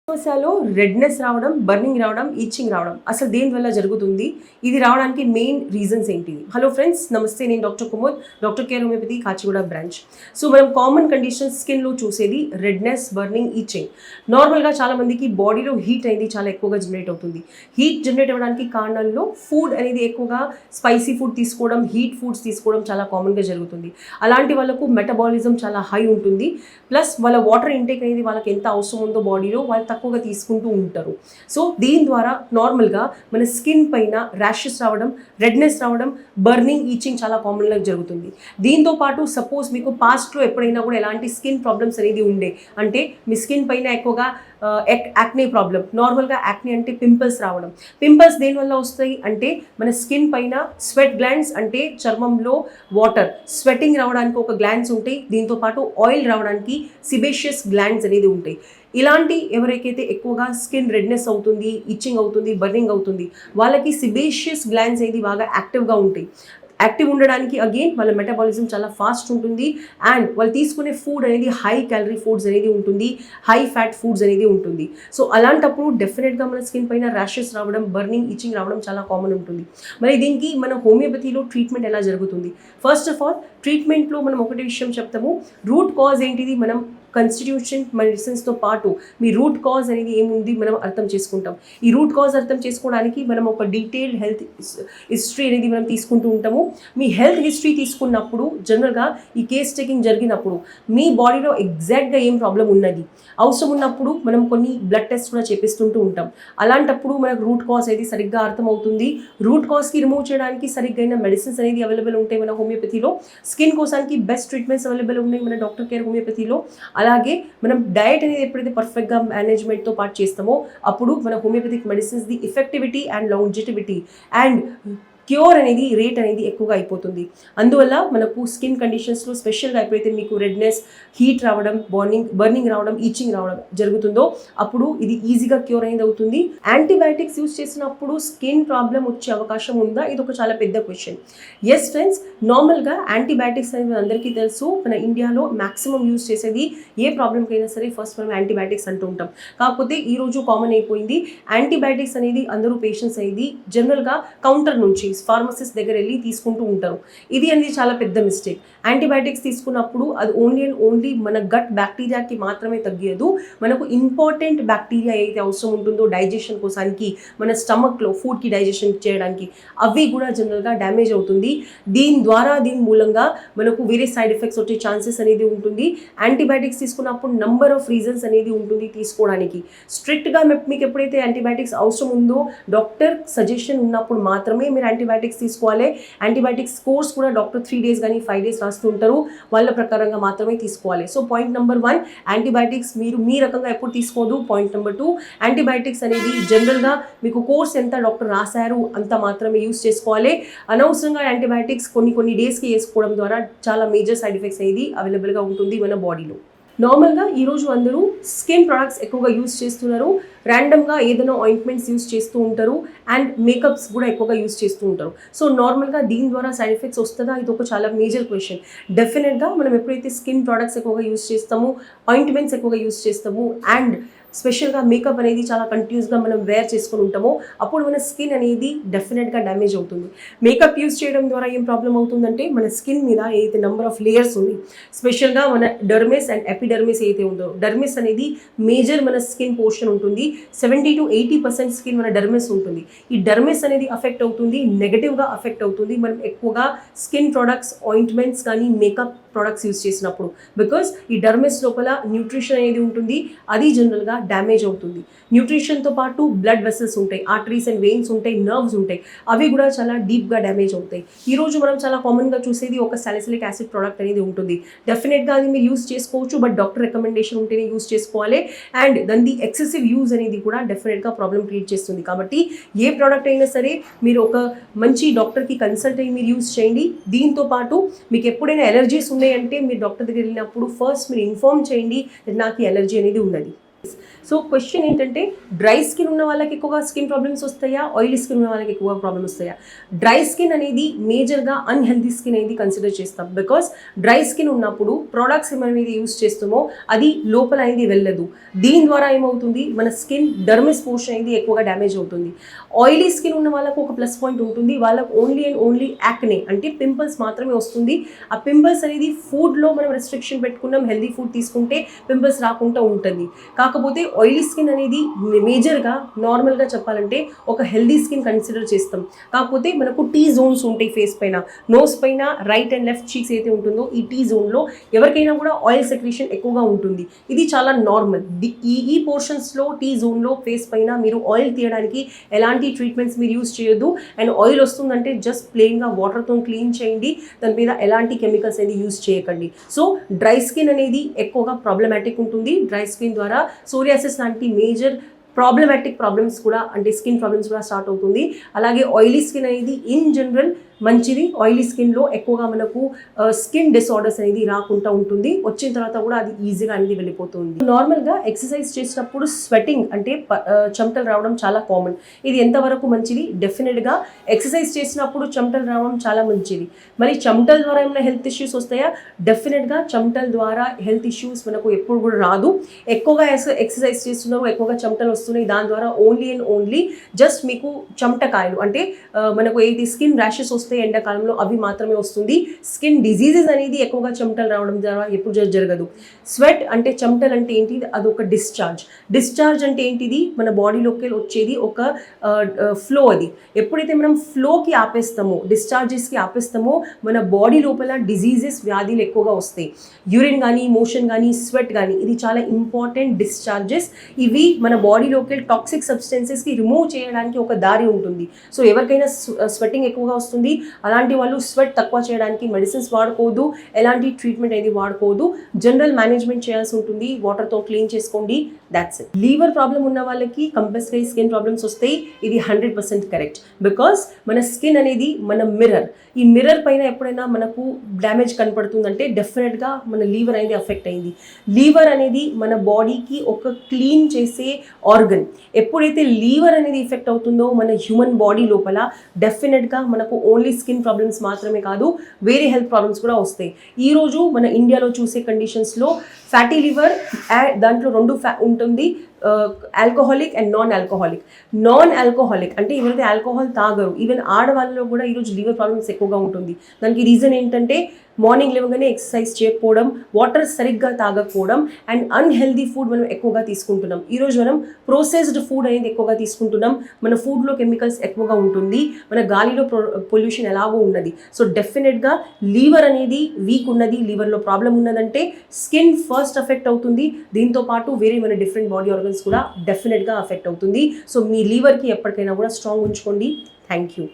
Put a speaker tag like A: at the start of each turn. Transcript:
A: సమస్యలో రెడ్నెస్ రావడం, బర్నింగ్ రావడం, ఈచింగ్ రావడం అసలు దేనివల్ల జరుగుతుంది? ఇది రావడానికి మెయిన్ రీజన్స్ ఏంటివి? హలో ఫ్రెండ్స్, నమస్తే. నేను doctor Kumod, doctor care homeopathy, Kachiguda branch. So మనం కామన్ కండిషన్స్ స్కిన్లో చూసేది రెడ్నెస్, బర్నింగ్, ఈచింగ్. నార్మల్గా చాలా మందికి బాడీలో హీట్ అనేది చాలా ఎక్కువగా జనరేట్ అవుతుంది. హీట్ జనరేట్ అవ్వడానికి కారణాల్లో ఫుడ్ అనేది ఎక్కువగా స్పైసీ ఫుడ్ తీసుకోవడం, హీట్ ఫుడ్స్ తీసుకోవడం చాలా కామన్గా జరుగుతుంది. అలాంటి వాళ్ళకు మెటబాలిజం చాలా హై ఉంటుంది. ప్లస్ వాళ్ళ వాటర్ ఇంటేక్ అనేది వాళ్ళకి ఎంత అవసరం ఉందో బాడీలో వాళ్ళు తక్కువగా తీసుకుంటూ ఉంటారు. సో దీని ద్వారా నార్మల్గా మన స్కిన్ పైన ర్యాషెస్ రావడం, రెడ్నెస్ రావడం, బర్నింగ్, ఈచింగ్ చాలా కామన్గా జరుగుతుంది. దీంతో పాటు సపోజ్ మీకు పాస్ట్లో ఎప్పుడైనా కూడా ఎలాంటి స్కిన్ ప్రాబ్లమ్స్ అనేది ఉండే, అంటే మీ స్కిన్ పైన ఎక్కువగా యాక్నే ప్రాబ్లం, నార్మల్గా యాక్నే అంటే పింపుల్స్ రావడం. పింపుల్స్ దేనివల్ల వస్తాయి అంటే మన స్కిన్ పైన స్వెట్ గ్లాండ్స్ అంటే చర్మంలో వాటర్ స్వెటింగ్ రావడానికి ఒక గ్లాండ్స్ ఉంటాయి. దీంతో పాటు ఆయిల్ రావడానికి సిబేషియస్ గ్లాండ్స్ అనేది ఉంటాయి. ఇలాంటి ఎవరికైతే ఎక్కువగా స్కిన్ రెడ్నెస్ అవుతుంది, ఇచ్చింగ్ అవుతుంది, బర్నింగ్ అవుతుంది, వాళ్ళకి సిబేషియస్ గ్లాండ్స్ అనేది బాగా యాక్టివ్గా ఉంటాయి. యాక్టివ్ ఉండడానికి అగైన్ వాళ్ళ మెటబాలిజం చాలా ఫాస్ట్ ఉంటుంది. అండ్ వాళ్ళు తీసుకునే ఫుడ్ అనేది హై క్యాలరీ ఫుడ్స్ అనేది ఉంటుంది, హై ఫ్యాట్ ఫుడ్స్ అనేది ఉంటుంది. సో అలాంటప్పుడు డెఫినెట్గా మన స్కిన్ పైన ర్యాషెస్ రావడం, బర్నింగ్, ఇచ్చింగ్ రావడం చాలా కామన్ ఉంటుంది. మరి దీనికి మన హోమియోపతిలో ట్రీట్మెంట్ ఎలా జరుగుతుంది? ఫస్ట్ ఆఫ్ ఆల్ ట్రీట్మెంట్లో మనం ఒకటి విషయం చెప్తాము. రూట్ కాజ్ ఏంటిది మనం కాన్స్టిట్యూషన్ మెడిసిన్స్తో పాటు మీ రూట్ కాజ్ అనేది ఏముంది మనం అర్థం చేసుకుంటాం. ఈ రూట్ కాజ్ అర్థం చేసుకోవడానికి మనం ఒక డీటెయిల్డ్ హెల్త్ హిస్టరీ అనేది మనం తీసుకుంటూ ఉంటాము. మీ హెల్త్ హిస్టరీ తీసుకున్నప్పుడు జనరల్గా ఈ కేస్ టేకింగ్ జరిగినప్పుడు మీ బాడీలో ఎగ్జాక్ట్గా ఏం ప్రాబ్లం ఉన్నది, అవసరం ఉన్నప్పుడు మనం కొన్ని బ్లడ్ టెస్ట్ కూడా చేపిస్తుంటూ ఉంటాం. అలాంటప్పుడు మనకు రూట్ కాజ్ అనేది సరిగ్గా అర్థమవుతుంది. రూట్ కాజ్కి రిమూవ్ చేయడానికి సరిగ్గా మెడిసిన్స్ అనేది అవైలబుల్ ఉంటాయి మన హోమియోపతిలో. స్కిన్ కోసానికి బెస్ట్ ట్రీట్మెంట్స్ అవైలబుల్ ఉన్నాయి మన డాక్టర్ కేర్ హోమియోపతిలో. అలాగే మనం డయట్ అనేది ఎప్పుడైతే పర్ఫెక్ట్గా మేనేజ్మెంట్తో పాటు చేస్తామో అప్పుడు మన హోమియోపతిక్ మెడిసిన్స్ది effectivity and longevity and cure అనేది రేట్ అనేది ఎక్కువగా అయిపోతుంది. అందువల్ల మనకు స్కిన్ కండిషన్స్లో స్పెషల్గా ఎప్పుడైతే మీకు రెడ్నెస్, హీట్ రావడం, బర్నింగ్ రావడం, ఈచింగ్ రావడం జరుగుతుందో అప్పుడు ఇది ఈజీగా క్యూర్ అనేది అవుతుంది. యాంటీబయాటిక్స్ యూజ్ చేసినప్పుడు స్కిన్ ప్రాబ్లం వచ్చే అవకాశం ఉందా? ఇది ఒక చాలా పెద్ద క్వశ్చన్. ఎస్ ఫ్రెండ్స్, నార్మల్గా యాంటీబయాటిక్స్ అనేది అందరికీ తెలుసు. మన ఇండియాలో మ్యాక్సిమం యూజ్ చేసేది ఏ ప్రాబ్లంకి అయినా సరే ఫస్ట్ మనం యాంటీబయాటిక్స్ అంటూ ఉంటాం. కాకపోతే ఈరోజు కామన్ అయిపోయింది యాంటీబయాటిక్స్ అనేది అందరూ పేషెంట్స్ అనేది జనరల్గా కౌంటర్ నుంచి ఫార్మసిస్ట్ దగ్గర వెళ్ళి తీసుకుంటూ ఉంటారు. ఇది అనేది చాలా పెద్ద మిస్టేక్. యాంటీబయాటిక్స్ తీసుకున్నప్పుడు అది ఓన్లీ అండ్ ఓన్లీ మన గట్ బ్యాక్టీరియాకి మాత్రమే తగ్గదు. మనకు ఇంపార్టెంట్ బ్యాక్టీరియా ఏదైతే అవసరం ఉంటుందో డైజెషన్ కోసానికి, మన స్టమక్లో ఫుడ్కి డైజెషన్ చేయడానికి, అవి కూడా జనరల్గా డ్యామేజ్ అవుతుంది. దీని మూలంగా మనకు వేరే సైడ్ ఎఫెక్ట్స్ వచ్చే ఛాన్సెస్ అనేది ఉంటుంది. యాంటీబయాటిక్స్ తీసుకున్నప్పుడు నంబర్ ఆఫ్ రీజన్స్ అనేది ఉంటుంది తీసుకోవడానికి. స్ట్రిక్ట్గా మీకు ఎప్పుడైతే యాంటీబయాటిక్స్ అవసరం ఉందో డాక్టర్ సజెషన్ ఉన్నప్పుడు మాత్రమే మీరు యాంటీబయాటిక్స్ తీసుకోవాలి. యాంటీబయాటిక్స్ కోర్స్ కూడా డాక్టర్ 3 days కానీ 5 days రాస్తూ ఉంటారు. వాళ్ళ ప్రకారంగా మాత్రమే తీసుకోవాలి. సో పాయింట్ నెంబర్ 1, యాంటీబయాటిక్స్ మీరు మీ రకంగా ఎప్పుడు తీసుకోదు. పాయింట్ నెంబర్ 2, యాంటీబయాటిక్స్ అనేది జనరల్గా మీకు కోర్స్ ఎంత డాక్టర్ రాశారు అంత మాత్రమే యూస్ చేసుకోవాలి. అనవసరంగా యాంటీబయాటిక్స్ కొన్ని డేస్కి వేసుకోవడం ద్వారా చాలా మేజర్ సైడ్ ఎఫెక్ట్స్ అనేది అవైలబుల్గా ఉంటుంది మన బాడీలో. నార్మల్గా ఈరోజు అందరూ స్కిన్ ప్రొడక్ట్స్ ఎక్కువగా యూస్ చేస్తున్నారు. ర్యాండమ్గా ఏదైనా ఆయింట్మెంట్స్ యూస్ చేస్తూ ఉంటారు అండ్ మేకప్స్ కూడా ఎక్కువగా యూస్ చేస్తూ ఉంటారు. సో నార్మల్గా దీని ద్వారా సైడ్ ఎఫెక్ట్స్ వస్తుందా? ఇది ఒక చాలా మేజర్ క్వశ్చన్. డెఫినెట్గా మనం ఎప్పుడైతే స్కిన్ ప్రొడక్ట్స్ ఎక్కువగా యూస్ చేస్తామో, ఆయింట్మెంట్స్ ఎక్కువగా యూస్ చేస్తాము అండ్ స్పెషల్గా మేకప్ అనేది చాలా కంటిన్యూస్గా మనం వేర్ చేసుకుని ఉంటామో అప్పుడు మన స్కిన్ అనేది డెఫినెట్గా డ్యామేజ్ అవుతుంది. మేకప్ యూస్ చేయడం ద్వారా ఏం ప్రాబ్లం అవుతుందంటే మన స్కిన్ మీద ఏదైతే నెంబర్ ఆఫ్ లేయర్స్ ఉన్నాయి, స్పెషల్గా మన డర్మిస్ అండ్ ఎపిడర్మిస్ ఏదైతే ఉందో, డర్మిస్ అనేది మేజర్ మన స్కిన్ పోర్షన్ ఉంటుంది. 70 to 80% స్కిన్ మన డర్మిస్ ఉంటుంది. ఈ డర్మిస్ అనేది అఫెక్ట్ అవుతుంది, నెగటివ్గా అఫెక్ట్ అవుతుంది మనం ఎక్కువగా స్కిన్ ప్రొడక్ట్స్, ఆయింట్మెంట్స్ కానీ మేకప్ ప్రొడక్ట్స్ యూస్ చేసినప్పుడు. బికాస్ ఈ డర్మిస్ లోపల న్యూట్రిషన్ అనేది ఉంటుంది, అది జనరల్గా డ్యామేజ్ అవుతుంది. న్యూట్రిషన్తో పాటు బ్లడ్ వెసల్స్ ఉంటాయి, ఆర్టరీస్ అండ్ వెయిన్స్ ఉంటాయి, నర్వ్స్ ఉంటాయి, అవి కూడా చాలా డీప్గా డ్యామేజ్ అవుతాయి. ఈరోజు మనం చాలా కామన్గా చూసేది ఒక సాలిసిలిక్ యాసిడ్ ప్రోడక్ట్ అనేది ఉంటుంది. డెఫినెట్గా అది మీరు యూస్ చేసుకోవచ్చు, బట్ డాక్టర్ రికమెండేషన్ ఉంటేనే యూస్ చేసుకోవాలి. అండ్ దాని ఎక్సెసివ్ యూజ్ అనేది కూడా డెఫినెట్గా ప్రాబ్లం క్రియేట్ చేస్తుంది. కాబట్టి ఏ ప్రోడక్ట్ అయినా సరే మీరు ఒక మంచి డాక్టర్కి కన్సల్ట్ అయ్యి మీరు యూస్ చేయండి. దీంతో పాటు మీకు ఎప్పుడైనా ఎలర్జీస్ ఉన్నాయంటే మీరు డాక్టర్ దగ్గర వెళ్ళినప్పుడు ఫస్ట్ మీరు ఇన్ఫార్మ్ చేయండి నాకు ఎలర్జీ అనేది ఉన్నది. సో క్వశ్చన్ ఏంటంటే డ్రై స్కిన్ ఉన్న వాళ్ళకి ఎక్కువగా స్కిన్ ప్రాబ్లమ్స్ వస్తాయా, ఆయిలీ స్కిన్ ఉన్న వాళ్ళకి ఎక్కువగా ప్రాబ్లమ్స్ వస్తాయా? డ్రై స్కిన్ అనేది మేజర్గా అన్హెల్దీ స్కిన్ అనేది కన్సిడర్ చేస్తాం. బికాస్ డ్రై స్కిన్ ఉన్నప్పుడు ప్రోడక్ట్స్ మనం ఏది యూస్ చేస్తామో అది లోపల అనేది వెళ్ళదు. దీని ద్వారా ఏమవుతుంది, మన స్కిన్ డర్మిస్ పోర్షన్ అనేది ఎక్కువగా డ్యామేజ్ అవుతుంది. ఆయిలీ స్కిన్ ఉన్న వాళ్ళకు ఒక ప్లస్ పాయింట్ ఉంటుంది, వాళ్ళకు ఓన్లీ అండ్ ఓన్లీ యాక్నే అంటే పింపుల్స్ మాత్రమే వస్తుంది. ఆ పింపుల్స్ అనేది ఫుడ్లో మనం రెస్ట్రిక్షన్ పెట్టుకున్నాం, హెల్దీ ఫుడ్ తీసుకుంటే పింపుల్స్ రాకుండా ఉంటుంది. కాకపోతే ఆయిలీ స్కిన్ అనేది మేజర్గా నార్మల్గా చెప్పాలంటే ఒక హెల్దీ స్కిన్ కన్సిడర్ చేస్తాం. కాకపోతే మనకు టీ జోన్స్ ఉంటాయి ఫేస్ పైన, నోస్ పైన రైట్ అండ్ లెఫ్ట్ చీక్స్ అయితే ఉంటుందో ఈ టీ జోన్లో ఎవరికైనా కూడా ఆయిల్ సెక్రేషన్ ఎక్కువగా ఉంటుంది. ఇది చాలా నార్మల్. ఈ పోర్షన్స్లో టీ జోన్లో ఫేస్ పైన మీరు ఆయిల్ తీయడానికి ఎలాంటి ట్రీట్మెంట్స్ మీరు యూస్ చేయొద్దు. అండ్ ఆయిల్ వస్తుందంటే జస్ట్ ప్లెయిన్గా వాటర్తో క్లీన్ చేయండి, దాని మీద ఎలాంటి కెమికల్స్ అనేది యూస్ చేయకండి. సో డ్రై స్కిన్ అనేది ఎక్కువగా ప్రాబ్లమాటిక్ ఉంటుంది. డ్రై స్కిన్ ద్వారా సోరియాసిస్ లాంటి మేజర్ ప్రాబ్లమాటిక్ ప్రాబ్లమ్స్ కూడా అంటే స్కిన్ ప్రాబ్లమ్స్ కూడా స్టార్ట్ అవుతుంది. అలాగే ఆయిలీ స్కిన్ అనేది ఇన్ జనరల్ మంచిది. ఆయిలీ స్కిన్లో ఎక్కువగా మనకు స్కిన్ డిసార్డర్స్ అనేది రాకుండా ఉంటుంది. వచ్చిన తర్వాత కూడా అది ఈజీగా అనేది వెళ్ళిపోతుంది. నార్మల్గా ఎక్సర్సైజ్ చేసినప్పుడు స్వెటింగ్ అంటే చెమటలు రావడం చాలా కామన్. ఇది ఎంతవరకు మంచిది? డెఫినెట్గా ఎక్సర్సైజ్ చేసినప్పుడు చెమటలు రావడం చాలా మంచిది. మరి చెమటల ద్వారా ఏమైనా హెల్త్ ఇష్యూస్ వస్తాయా? డెఫినెట్గా చెమటల ద్వారా హెల్త్ ఇష్యూస్ మనకు ఎప్పుడు కూడా రాదు. ఎక్కువగా ఎక్సర్సైజ్ చేస్తున్నారు, ఎక్కువగా చెమటలు వస్తున్నాయి, దాని ద్వారా ఓన్లీ అండ్ ఓన్లీ జస్ట్ మీకు చెమటకాయలు అంటే మనకు ఏది స్కిన్ ర్యాషెస్ వస్తాయి ఎండాకాలంలో అవి మాత్రమే వస్తుంది. స్కిన్ డిజీజెస్ అనేది ఎక్కువగా చెమటలు రావడం ద్వారా ఎప్పుడు జరగదు. స్వెట్ అంటే చెమటలు అంటే ఏంటి? అది ఒక డిశ్చార్జ్ అంటే ఏంటిది? మన బాడీలోకి వచ్చేది ఒక ఫ్లో. అది ఎప్పుడైతే మనం ఫ్లోకి ఆపేస్తామో, డిశ్చార్జెస్కి ఆపేస్తామో మన బాడీ లోపల డిజీజెస్ వ్యాధులు ఎక్కువగా వస్తాయి. యూరిన్ కానీ, మోషన్ కానీ, స్వెట్ కానీ ఇది చాలా ఇంపార్టెంట్ డిశ్చార్జెస్. ఇవి మన బాడీలోకి టాక్సిక్ సబ్స్టెన్సెస్కి రిమూవ్ చేయడానికి ఒక దారి ఉంటుంది. సో ఎవరికైనా స్వెట్టింగ్ ఎక్కువగా వస్తుంది, అలాంటి వాళ్ళు స్వెట్ తక్కువ చేయడానికి మెడిసిన్స్ వాడుకోవద్దు, ఎలాంటి ట్రీట్మెంట్ అనేది వాడుకోవద్దు. జనరల్ మేనేజ్మెంట్ చేయాల్సి ఉంటుంది, వాటర్తో క్లీన్ చేసుకోండి, దాట్స్ ఇట్. లీవర్ ప్రాబ్లం ఉన్న వాళ్ళకి కంపల్సరీ స్కిన్ ప్రాబ్లమ్స్ వస్తాయి. ఇది 100% కరెక్ట్. బికాస్ మన స్కిన్ అనేది మన మిర్రర్. ఈ మిర్రర్ పైన ఎప్పుడైనా మనకు డ్యామేజ్ కనపడుతుందంటే డెఫినెట్గా మన లీవర్ అనేది అఫెక్ట్ అయింది. లీవర్ అనేది మన బాడీకి ఒక క్లీన్ చేసే ఆర్గన్. ఎప్పుడైతే లీవర్ అనేది ఎఫెక్ట్ అవుతుందో మన హ్యూమన్ బాడీ లోపల డెఫినెట్గా మనకు ఓన్లీ స్కిన్ ప్రాబ్లమ్స్ మాత్రమే కాదు, వేరే హెల్త్ ప్రాబ్లమ్స్ కూడా వస్తాయి. ఈరోజు మన ఇండియాలో చూసే కండిషన్స్లో ఫ్యాటీ లివర్ దాంట్లో రెండు ఉంటుంది, ఆల్కహాలిక్ అండ్ నాన్ ఆల్కహాలిక్ అంటే ఎవరైతే ఆల్కహాల్ తాగరు, ఈవెన్ ఆడవాళ్ళలో కూడా ఈరోజు లివర్ ప్రాబ్లమ్స్ ఎక్కువగా ఉంటుంది. దానికి రీజన్ ఏంటంటే మార్నింగ్ లేవగానే ఎక్సర్సైజ్ చేయకపోవడం, వాటర్ సరిగ్గా తాగకపోవడం అండ్ అన్హెల్దీ ఫుడ్ మనం ఎక్కువగా తీసుకుంటున్నాం. ఈరోజు మనం ప్రాసెస్డ్ ఫుడ్ అనేది ఎక్కువగా తీసుకుంటున్నాం. మన ఫుడ్లో కెమికల్స్ ఎక్కువగా ఉంటుంది, మన గాలిలో పొల్యూషన్ ఎలాగో ఉన్నది. సో డెఫినెట్గా లీవర్ అనేది వీక్ ఉన్నది, లీవర్లో ప్రాబ్లం ఉన్నదంటే స్కిన్ ఫస్ట్ అఫెక్ట్ అవుతుంది. దీంతో పాటు వేరే మన డిఫరెంట్ బాడీ ఆర్గన్స్ కూడా డెఫినెట్గా అఫెక్ట్ అవుతుంది. సో మీ లీవర్కి ఎప్పటికైనా కూడా స్ట్రాంగ్ ఉంచుకోండి. Thank you.